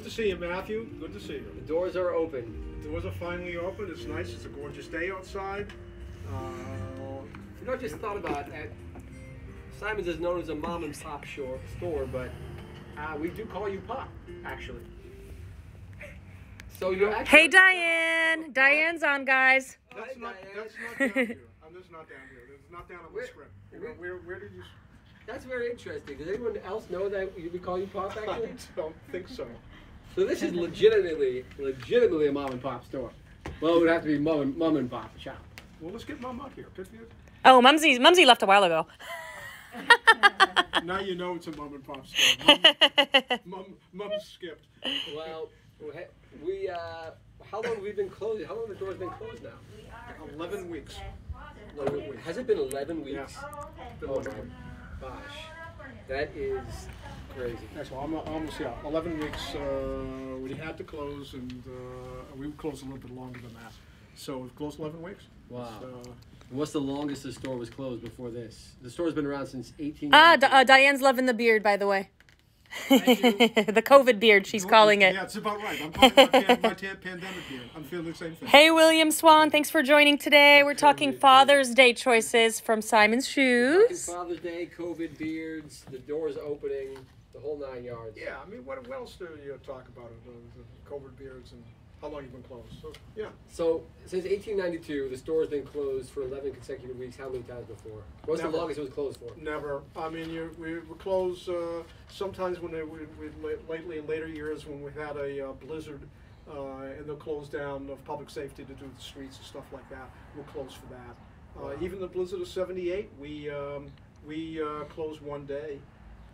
to see you, Matthew. Good to see you. The doors are open. The doors are finally open. It's nice. It's a gorgeous day outside. You know, I just thought about that. Simon's is known as a mom and pop store, but we do call you Pop, actually. So you're actually... Hey, Diane. Diane's on, guys. That's not down here. That's not down here. It's not down on the script. Where did you... That's very interesting. Does anyone else know that we call you Pop, actually? I don't think so. So this is legitimately a mom and pop store. Well, it would have to be mom and pop shop. Well, let's get Mom up here. Oh, Mumsy left a while ago. Now you know it's a mom and pop store. Mom skipped. Well, how long have we been closed? How long have the doors been closed now? 11 weeks. 11 weeks. Has it been 11 weeks? Yes. Oh my gosh, that is crazy. That's well, almost 11 weeks. We had to close, and we closed a little bit longer than that. So we've closed 11 weeks. Wow. What's the longest the store was closed before this? The store's been around since 18. Diane's loving the beard, by the way. The COVID beard, she's calling it. Yeah, it's about right. I'm calling it my pandemic beard. I'm feeling the same thing. Hey, William Swan, thanks for joining today. We're talking Father's Day choices from Simon's Shoes. Father's Day, COVID beards, the doors opening, the whole 9 yards. Yeah, I mean, what else do you talk about? The COVID beards and how long you've been closed. So, yeah. So, since 1892, the store's been closed for 11 consecutive weeks. How many times before? What's the longest it was closed for? Never. I mean, we were closed sometimes when lately in later years when we had a blizzard and they'll close down of public safety to do the streets and stuff like that. We'll close for that. Wow. Even the blizzard of '78, we closed one day.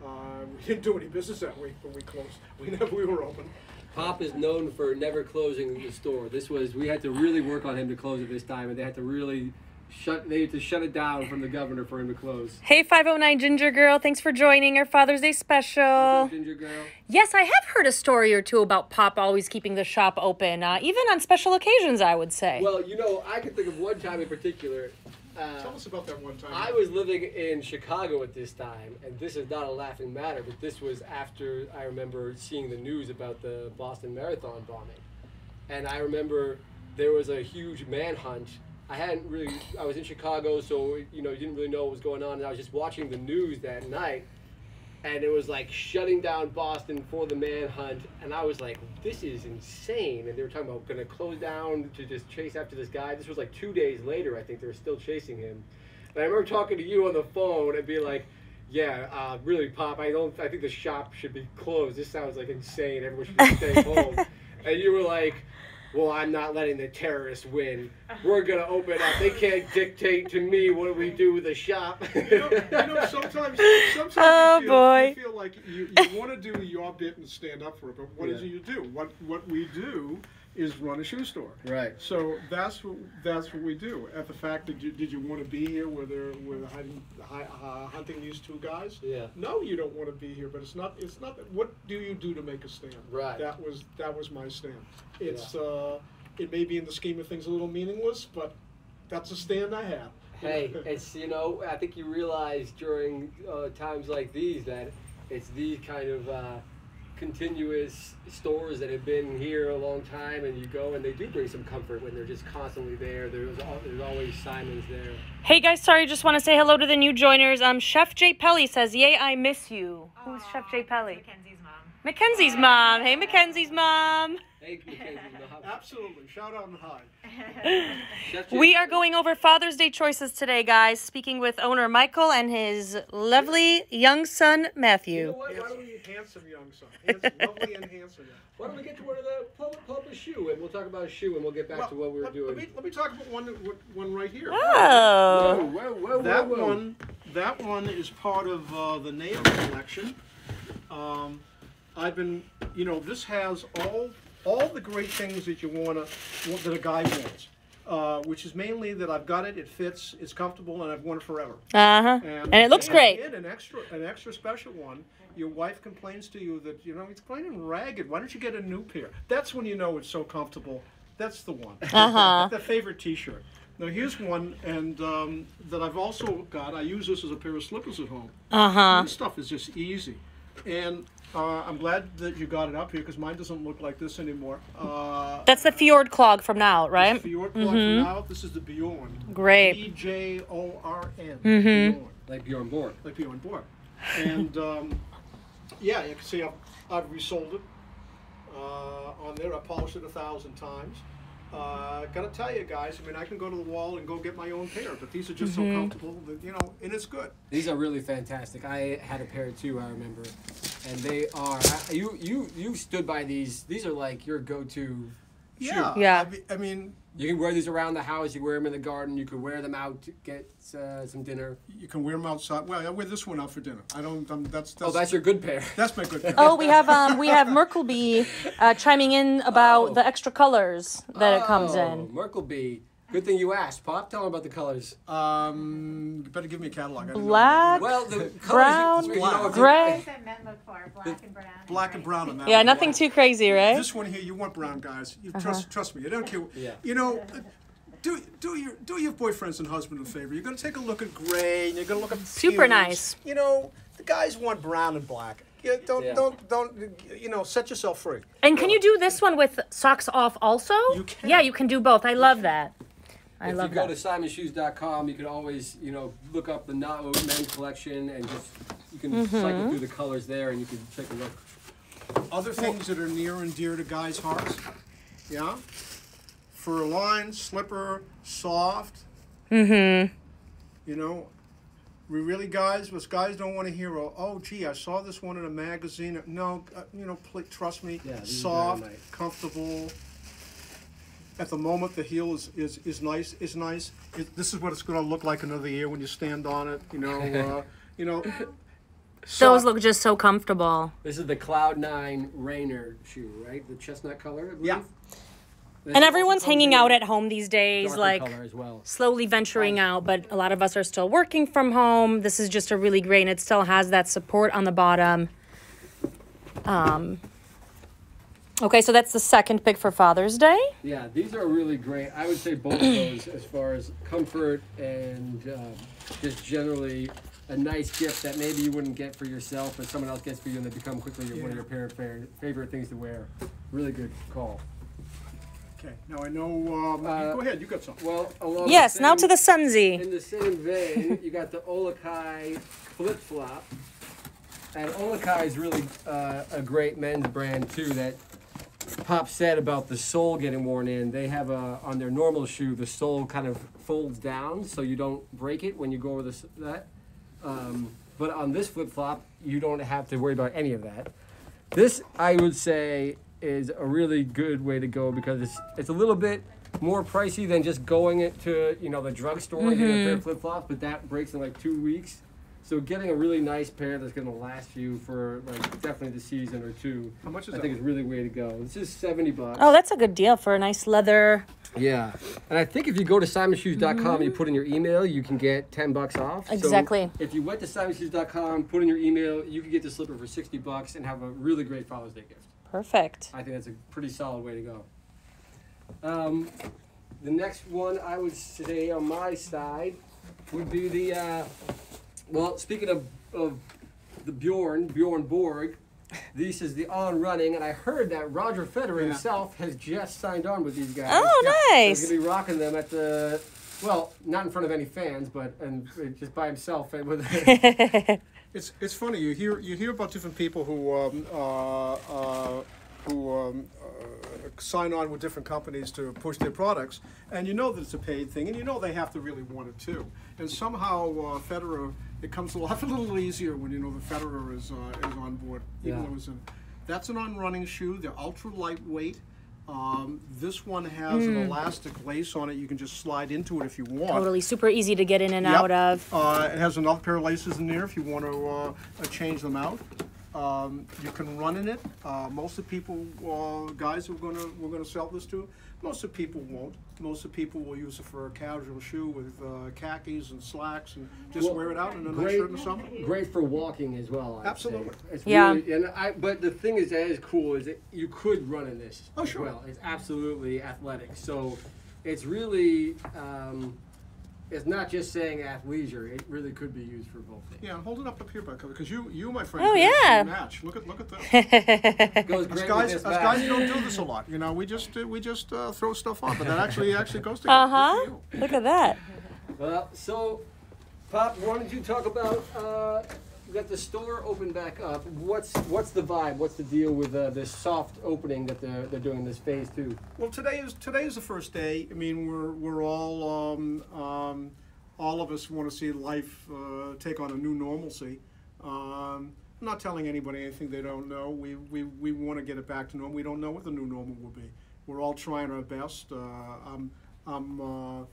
We didn't do any business that week, but we closed. We were open. Pop is known for never closing the store. We had to really work on him to close it this time, and they had to shut it down from the governor for him to close. Hey, 509 Ginger Girl, thanks for joining our Father's Day special. Ginger Girl. Yes, I have heard a story or two about Pop always keeping the shop open, even on special occasions, I would say. Well, you know, I can think of one time in particular. Tell us about that one time. I was living in Chicago at this time, and this is not a laughing matter, but this was after I remember seeing the news about the Boston Marathon bombing. And I remember there was a huge manhunt. I was in Chicago, so, you didn't really know what was going on, and I was just watching the news that night, and it was like shutting down Boston for the manhunt, and I was like, this is insane. And they were talking about going to close down to just chase after this guy. This was like 2 days later, I think they were still chasing him. And I remember talking to you on the phone and being like, yeah, really, Pop, I think the shop should be closed. This sounds like insane. Everyone should be staying home. And you were like, well, I'm not letting the terrorists win. We're going to open up. They can't dictate to me what we do with the shop. Sometimes you feel like you want to do your bit and stand up for it, but what is it you do? What we do is run a shoe store. Right. So that's what we do. At the fact that did you want to be here where they're hunting these two guys? Yeah. No, you don't want to be here. But it's not. What do you do to make a stand? Right. That was my stand. It's it may be in the scheme of things a little meaningless, but that's a stand I have. Hey, it's I think you realize during times like these that it's these kind of continuous stores that have been here a long time, and you go and they do bring some comfort when they're just constantly there. There's always Simon's there. Hey guys, sorry, just want to say hello to the new joiners. Chef J. Pelly says, yay, I miss you. Who's Chef J. Pelly? Mackenzie's mom. Mackenzie's mom. Hey, Mackenzie's mom. Hey, Mackenzie's mom. Absolutely. Shout out and hi. We are going over Father's Day choices today, guys. Speaking with owner Michael and his lovely young son, Matthew. You know what? Handsome young son. Lovely and handsome. Why don't we get to one of the pull a shoe, and we'll talk about a shoe, and we'll get back to what we were doing. Let me talk about one right here. Oh. Whoa. That one is part of the Naot collection. I've been, this has all the great things that that a guy wants, which is mainly that I've got it, it fits, it's comfortable, and I've worn it forever. And it looks great. And an extra special one. Your wife complains to you that it's kind of ragged. Why don't you get a new pair? That's when you know it's so comfortable. That's the one. The favorite T-shirt. Now here's one, and that I've also got. I use this as a pair of slippers at home. This stuff is just easy, and I'm glad that you got it up here because mine doesn't look like this anymore. That's the fjord clog from Naot, right? This is the fjord clog from Naot. This is the Bjorn. Great. Bjorn. Mm-hmm. Like Bjorn Borg. Like Bjorn Borg. And yeah, you can see I've resold it on there. I polished it 1,000 times. Gotta tell you guys, I mean, I can go to the wall and go get my own pair, but these are just so comfortable that, you know, and it's good. These are really fantastic. I had a pair too, I remember, and they are. You stood by these. These are like your go-to shoe. Yeah. I mean, you can wear these around the house. You wear them in the garden. You can wear them out to get some dinner. you can wear them outside. Well, I wear this one out for dinner. I don't. That's Oh, that's your good pair. that's my good pair. Oh, we have Merkleby chiming in about the extra colors that it comes in. Merkleby. Good thing you asked, Pop. Tell them about the colors. You better give me a catalog. I didn't know. Black, Well, the brown, colors, gray. That men look for black and brown. Black and brown on that. Yeah, one. nothing too crazy, right? This one here, you want brown guys. You trust me. I don't care. Yeah. You know, do your boyfriends and husband a favor. You're gonna take a look at gray, and you're gonna look at Super hues. nice. You know, the guys want brown and black. Yeah, don't you know, set yourself free. And can you do this one with socks off also? You can. Yeah, you can do both. I love that. If you go to simonshoes.com, you can always, you know, look up the Naot men's collection and just you can cycle through the colors there and you can take a look. Other things that are near and dear to guys' hearts, yeah? Fur line, slipper, soft. Mm-hmm. You know, we really guys don't want to hear, oh, gee, I saw this one in a magazine. No, you know, trust me, Yeah, these are soft, very nice. comfortable. At the moment, the heel is nice. This is what it's going to look like another year when you stand on it. You know, you know. Those look just so comfortable. This is the Cloud 9 Rainer shoe, right? The chestnut color, I believe. Yeah. This And also everyone's comes hanging in out at home these days, darker like color as well. slowly venturing out, but a lot of us are still working from home. This is just a really great, and it still has that support on the bottom. Okay, so that's the second pick for Father's Day. Yeah, these are really great. I would say both of those as far as comfort and just generally a nice gift that maybe you wouldn't get for yourself, but someone else gets for you, and they become quickly one of your favorite things to wear. Really good call. Okay. Now I know. Go ahead. You got something. Well, along Yes, the now to the same- Sunzy. In the same vein, you got the Olakai flip flop, and Olakai is really a great men's brand too. That Pop said about the sole getting worn in. They have on their normal shoe, the sole kind of folds down so you don't break it when you go over that. But on this flip flop, you don't have to worry about any of that. This, I would say, is a really good way to go because it's a little bit more pricey than just going to the drugstore and getting a pair of flip flops, but that breaks in like 2 weeks. So getting a really nice pair that's going to last you for like definitely the season or two. How much is I that? think is really the way to go. This is $70. Oh, that's a good deal for a nice leather. Yeah, and I think if you go to simonshoes.com and you put in your email, you can get $10 off. Exactly. So if you went to simonshoes.com, put in your email, you can get the slipper for $60 and have a really great Father's Day gift. Perfect. I think that's a pretty solid way to go. The next one I would say on my side would be the, well, speaking of the Bjorn Borg, this is the On Running, and I heard that Roger Federer himself has just signed on with these guys. Oh, nice. He's going to be rocking them at the, well, not in front of any fans, but just by himself. And with It's funny. You hear about different people who sign on with different companies to push their products, and you know that it's a paid thing, and you know they have to really want it too. And somehow Federer, it comes a little easier when you know the Federer is on board. Even though that's an on-running shoe. They're ultra lightweight. This one has an elastic lace on it. You can just slide into it if you want. Totally super easy to get in and out of. It has another pair of laces in there if you want to change them out. You can run in it. Most of the people, guys who we're gonna sell this to, most of the people won't. Most of the people will use it for a casual shoe with khakis and slacks and just wear it out in a nice shirt in the summer. Great for walking as well. I'd Absolutely. say. It's Yeah. Really, but the thing that is cool is that you could run in this. Oh, as sure. well. It's absolutely athletic. So it's really. it's not just saying athleisure. It really could be used for both things. Yeah, hold it up here, because you, my friend, Oh, yeah. match. Look at this. Goes Us great with guys, this us guys match. don't do this a lot. You know, we just throw stuff on, but that actually goes together. Uh-huh. Good for you. Look at that. Well, so, Pop, why don't you talk about, we got the store open back up. What's the vibe? What's the deal with this soft opening that they're doing this phase 2? Well, today is the first day. I mean, we're all of us want to see life take on a new normalcy. I'm not telling anybody anything they don't know. We want to get it back to normal. We don't know what the new normal will be. We're all trying our best. I'm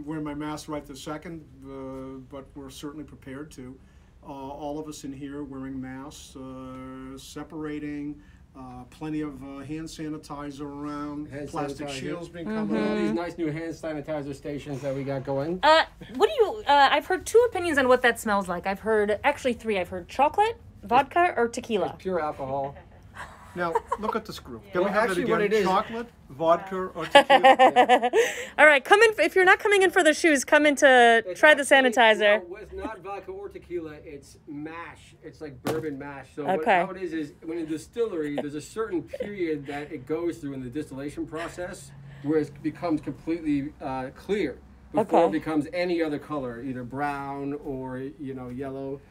wearing my mask right this second, but we're certainly prepared to. All of us in here wearing masks, separating, plenty of hand sanitizer around, plastic sanitizer. shields being All coming these out. nice new hand sanitizer stations that we got going. What do you, I've heard 2 opinions on what that smells like. I've heard, actually 3. I've heard chocolate, vodka, or tequila. Pure alcohol. Now, look at this group. Can Well, we have actually, it what again? it is- Chocolate, vodka, or tequila? All right, come in. If you're not coming in for the shoes, come in to try the sanitizer. No, it's not vodka or tequila. It's mash. It's like bourbon mash. So Okay. how it is when in a distillery, there's a certain period that it goes through in the distillation process where it becomes completely clear before Okay. it becomes any other color, either brown or yellow.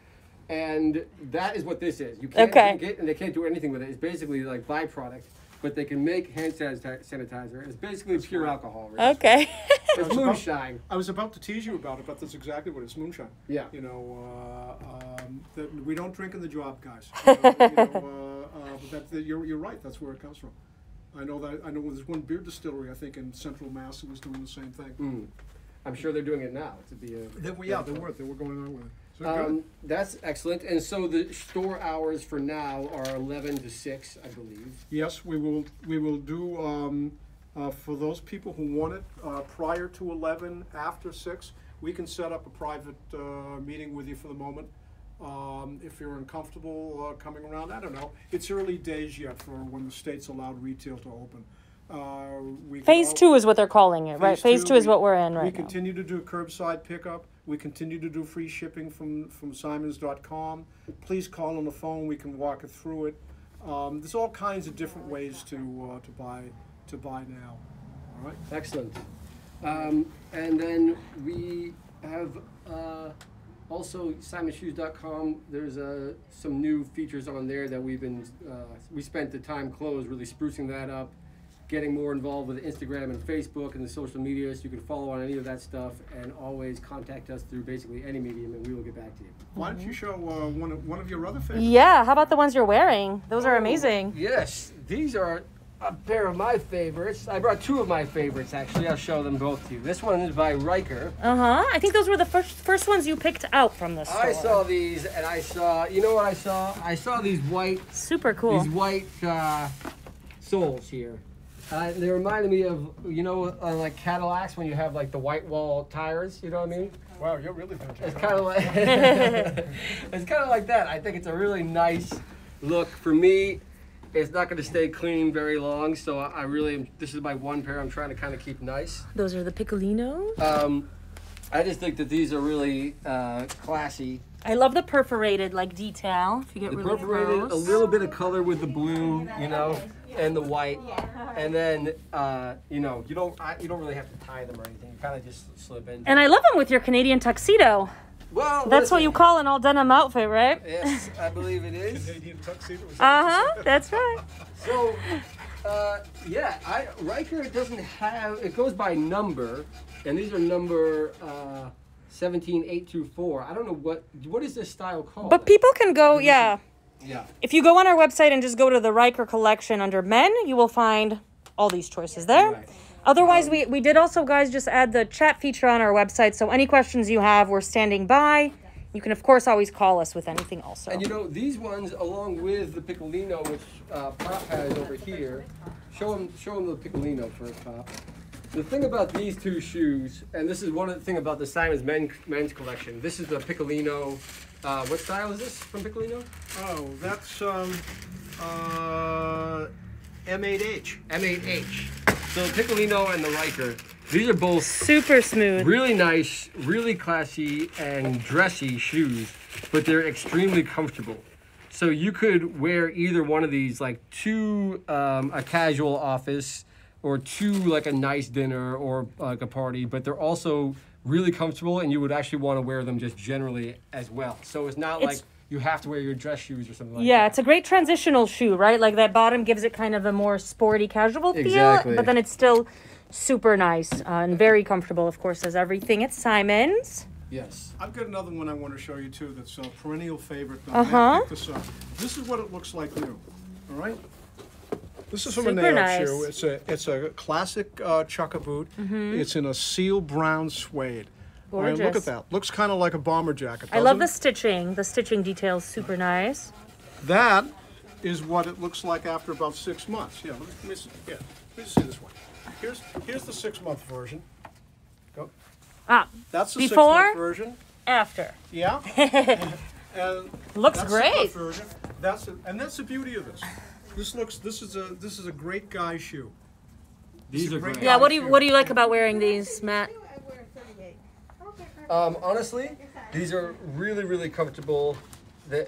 And that is what this is. You can't Okay. drink it, and they can't do anything with it. It's basically like byproduct, but they can make hand sanitizer. It's basically pure alcohol. Really. Okay. It's moonshine. I was about to tease you about it, but that's exactly what it's moonshine. Yeah. You know, that we don't drink in the job, guys. But you're right. That's where it comes from. I know there's one beer distillery, I think, in Central Mass that was doing the same thing. I'm sure they're doing it now. To be a They were going on with it. So good. That's excellent. And so the store hours for now are 11 to 6, I believe. Yes, we will do for those people who want it prior to 11, after 6. We can set up a private meeting with you for the moment. If you're uncomfortable coming around, I don't know. It's early days yet for when the state's allowed retail to open. Phase 2 is what they're calling it, right? Phase 2 is what we're in We right now. continue to do curbside pickup. We continue to do free shipping from simons.com. Please call on the phone. We can walk it through it. There's all kinds of different ways to buy now. All right. Excellent. And then we have also simonshoes.com. There's some new features on there that we spent the time closed really sprucing that up, getting more involved with Instagram and Facebook and the social media, so you can follow on any of that stuff, and always contact us through basically any medium, and we will get back to you. Why don't you show one of your other favorites? Yeah, how about the ones you're wearing? Those are amazing. Yes, these are a pair of my favorites. I brought 2 of my favorites, actually. I'll show them both to you. This one is by Rieker. Uh-huh. I think those were the first ones you picked out from the store. I saw these, and I saw, you know what I saw? I saw these white Super cool. soles here. They reminded me of, like Cadillacs when you have like the white wall tires, you know what I mean? Wow, you're really fantastic. It's kind of like it's kind of like that. I think it's a really nice look. For me, it's not going to stay clean very long, so I really, this is my one pair I'm trying to kind of keep nice. Those are the Pikolinos. I just think that these are really classy. I love the perforated detail. If you get The really perforated, close. a little bit of color with the blue, and the white, and then you don't really have to tie them or anything. You kind of just slip in. And I love them with your Canadian tuxedo. Well, That's what you call an all denim outfit, right? Yes, I believe it is. Canadian tuxedo. Uh-huh, that's right. So, Rieker doesn't have, it goes by number, and these are number 17824. I don't know what is this style called? But people can go, yeah. Yeah. If you go on our website and just go to the Rieker collection under men, you will find all these choices there. Right. Otherwise, we did also, guys, just add the chat feature on our website. So any questions you have, we're standing by. You can, of course, always call us with anything also. And these ones, along with the Pikolino, which Pop has over here, show him the Pikolino first, Pop. The thing about these 2 shoes, and this is one of the thing about the Simons men's collection. This is the Pikolino. What style is this from Pikolino? Oh, that's M8H. M8H. So the Pikolino and the Rieker. These are both Super smooth. really nice, really classy and dressy shoes, but they're extremely comfortable. So you could wear either one of these like to a casual office or to like a nice dinner or like a party, but they're also really comfortable and you would actually want to wear them just generally as well. So it's not like you have to wear your dress shoes or something like that. Yeah, it's a great transitional shoe, right? Like that bottom gives it kind of a more sporty, casual feel, Exactly. but then it's still super nice and very comfortable, of course, as everything at Simon's. Yes. I've got another one I want to show you too that's a perennial favorite. Pick this up. This is what it looks like new. All right. This is from a Super Naot nice. shoe. It's a classic chukka boot. It's in a seal brown suede. All right, look Gorgeous. at that. Looks kind of like a bomber jacket. I love the doesn't stitching. The stitching detail is super nice. it? That is what it looks like after about 6 months. Yeah, let me see. Yeah, let me see this one. Here's the 6-month version. Go. That's the before? 6-month version. After. Yeah. and Looks that's great. The version. That's the beauty of this. This is a great guy shoe. These are great. great. Yeah, what do you like about wearing these, Matt? Honestly, these are really, really comfortable,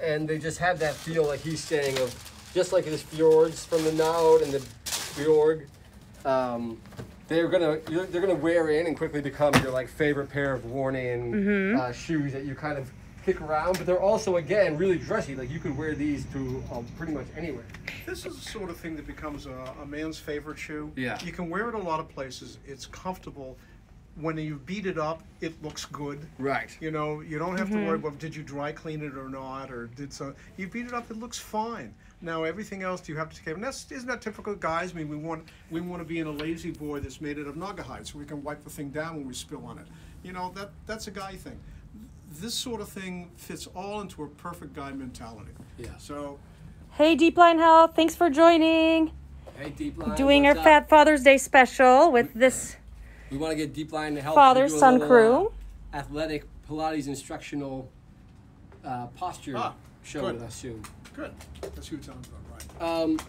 and they just have that feel, like he's saying, of just like his fjords from the Naot and the Bjorg. They're gonna wear in and quickly become your like favorite pair of worn-in shoes that you kind of kick around. But they're also, again, really dressy. Like you could wear these to pretty much anywhere. This is the sort of thing that becomes a man's favorite shoe. Yeah. You can wear it a lot of places. It's comfortable. When you beat it up, it looks good. Right. You know, you don't have to worry about did you dry clean it or not, or did so. You beat it up, it looks fine. Now everything else you have to take care of. And isn't that typical guys? I mean, we want to be in a lazy boy that's made out of Naugahyde, so we can wipe the thing down when we spill on it. You know, that's a guy thing. This sort of thing fits all into a perfect guy mentality. Yeah. So. Hey, Deep Line Health, thanks for joining. Hey, Deep Line. Doing our what's up? Fat Father's Day special with this We want to get Deep Line to help. father-son crew. Athletic Pilates instructional posture show good. with us soon. Good. That's who it sounds about, right?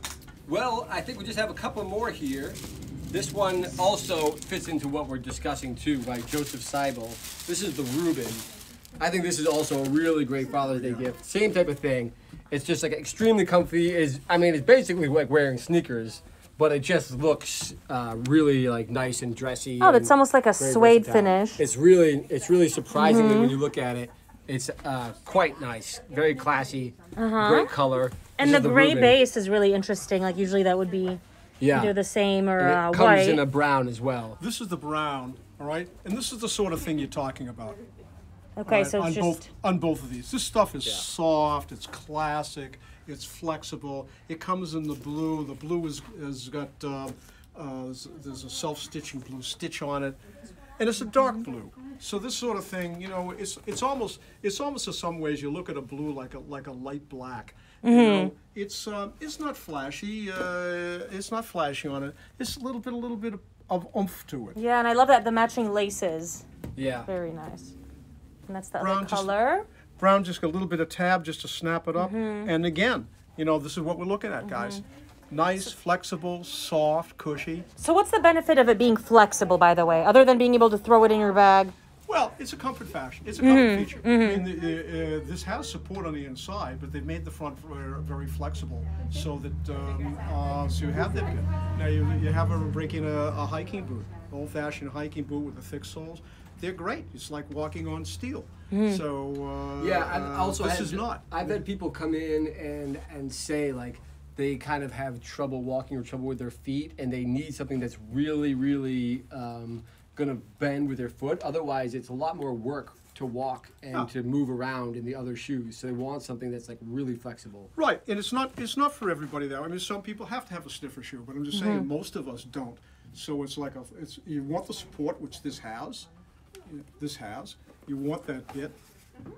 Well, I think we just have a couple more here. This one also fits into what we're discussing too, by Josef Seibel. This is the Reuben. I think this is also a really great Father's Day gift. Same type of thing. It's just like extremely comfy. It's basically like wearing sneakers, but it just looks really like nice and dressy. Oh, it's and almost like a very suede versatile. finish. It's really surprisingly when you look at it. It's quite nice, very classy, great color. And This the is gray Reuben. base is really interesting. Like usually that would be either the same or And it white. comes in a brown as well. This is the brown, all right? And this is the sort of thing you're talking about. Okay, right, so on it's just on both of these. This stuff is soft, it's classic, it's flexible. It comes in the blue. The blue is got there's a self-stitching blue stitch on it, and it's a dark blue. So this sort of thing, you know, it's almost in some ways you look at a blue like a light black. You know, it's not flashy. It's not flashy on it. It's a little bit of oomph to it. yeah, and I love that the matching laces. Yeah. Very nice. And that's the Brown, other color. Brown, just got a little bit of tab just to snap it up. And again, you know, this is what we're looking at, guys. Nice, flexible, soft, cushy. So what's the benefit of it being flexible, by the way, other than being able to throw it in your bag? Well, it's a comfort fashion. It's a comfort feature. I mean, this has support on the inside, but they've made the front very flexible, so that so you have that. Now you have her breaking a hiking boot, old-fashioned hiking boot with the thick soles. They're great. It's like walking on steel. So I've also this is not. I've had people come in and say like they kind of have trouble walking or trouble with their feet, and they need something that's really, really gonna bend with their foot. Otherwise, it's a lot more work to walk and to move around in the other shoes. So they want something that's like really flexible. Right, and it's not for everybody though. I mean, some people have to have a stiffer shoe, but I'm just saying most of us don't. So it's like you want the support, which this has. This has. You want that bit.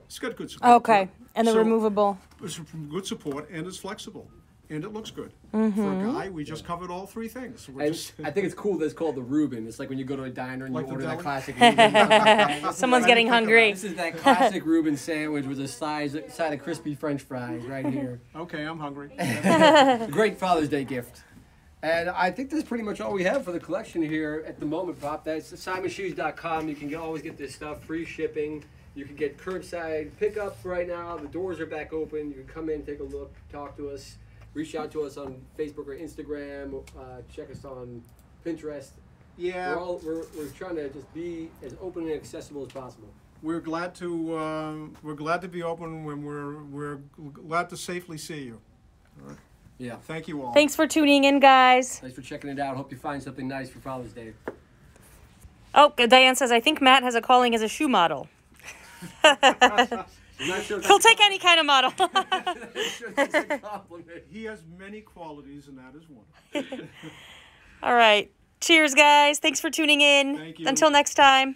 It's got good support. Okay, and the removable. It's good support, and it's flexible, and it looks good. For a guy, we just covered all three things. So we're And just, I think it's cool that it's called the Reuben. It's like when you go to a diner and Like you the order that deli? classic Reuben. Someone's getting hungry. This is that classic Reuben sandwich with a side of crispy French fries right here. okay, I'm hungry. Great Father's Day gift. And I think that's pretty much all we have for the collection here at the moment, Pop. That's simonshoes.com. You can always get this stuff, free shipping. You can get curbside pickup right now. The doors are back open. You can come in, take a look, talk to us, reach out to us on Facebook or Instagram. Check us on Pinterest. Yeah. We're trying to just be as open and accessible as possible. We're glad to be open when we're glad to safely see you. All right. Yeah. Thank you all. Thanks for tuning in, guys. Thanks for checking it out. Hope you find something nice for Father's Day. Oh, Diane says, I think Matt has a calling as a shoe model. He'll take any kind of model. He has many qualities, and that is one. All right. Cheers, guys. Thanks for tuning in. Thank you. Until next time.